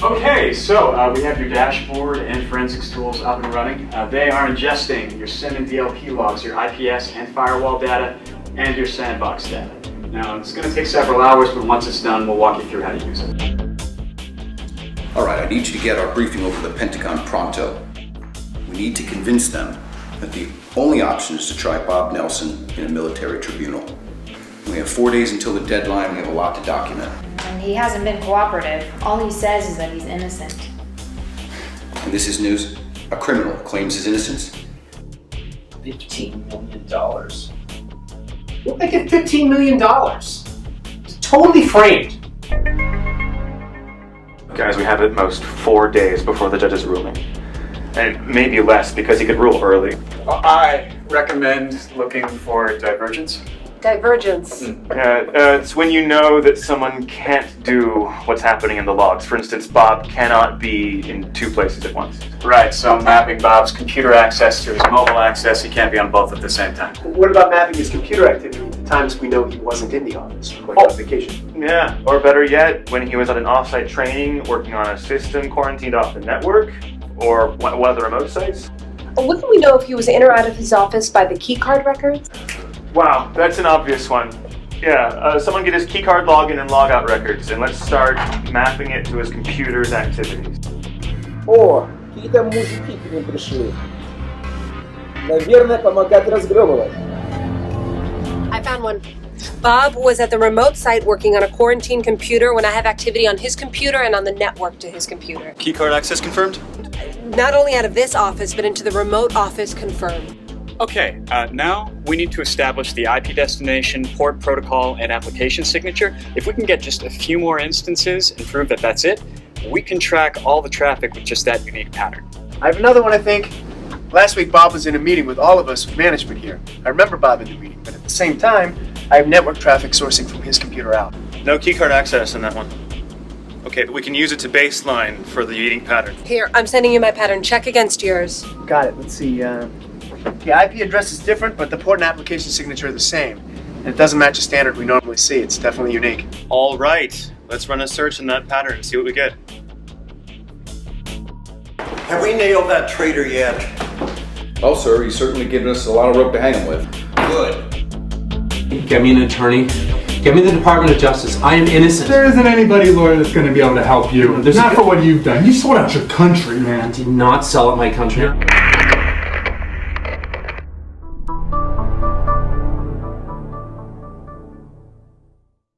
Okay, so we have your dashboard and forensics tools up and running. They are ingesting your SIM and DLP logs, your IPS and firewall data, and your sandbox data. Now, it's going to take several hours, but once it's done, we'll walk you through how to use it. All right, I need you to get our briefing over to the Pentagon pronto. We need to convince them that the only option is to try Bob Nelson in a military tribunal. We have 4 days until the deadline. We have a lot to document. And he hasn't been cooperative. All he says is that he's innocent. And this is news. A criminal claims his innocence. $15 million. We'll make it $15 million. It's totally framed. Guys, we have at most 4 days before the judge's ruling. And maybe less, because he could rule early. I recommend looking for divergence. Divergence. It's when you know that someone can't do what's happening in the logs. For instance, Bob cannot be in 2 places at once. Right, so mapping Bob's computer access to his mobile access, he can't be on both at the same time. What about mapping his computer activity to times we know he wasn't in the office, like on vacation? Yeah, or better yet, when he was at an off-site training, working on a system quarantined off the network, or one of the remote sites. Wouldn't we know if he was in or out of his office by the keycard records? Wow, that's an obvious one. Yeah, someone get his keycard login and logout records, and let's start mapping it to his computer's activities. О, какие-то мужики к ним пришли. Наверное, помогать разгребывать. I found one. Bob was at the remote site working on a quarantine computer when I have activity on his computer and on the network to his computer. Keycard access confirmed? Not only out of this office, but into the remote office confirmed. Okay, now we need to establish the IP destination, port protocol, and application signature. If we can get just a few more instances and prove that that's it, we can track all the traffic with just that unique pattern. I have another one, I think. Last week, Bob was in a meeting with all of us with management here. I remember Bob in the meeting, but at the same time, I have network traffic sourcing from his computer out. No keycard access in that one. Okay, but we can use it to baseline for the unique pattern. Here, I'm sending you my pattern. Check against yours. Got it. Let's see. The IP address is different, but the port and application signature are the same. And it doesn't match a standard we normally see. It's definitely unique. All right, let's run a search in that pattern and see what we get. Have we nailed that traitor yet? Well, sir, he's certainly given us a lot of rope to hang him with. Good. Get me an attorney. Get me the Department of Justice. I am innocent. There isn't anybody, lawyer, that's going to be able to help you. Not for what you've done. You sold out your country, man. I did not sell out my country.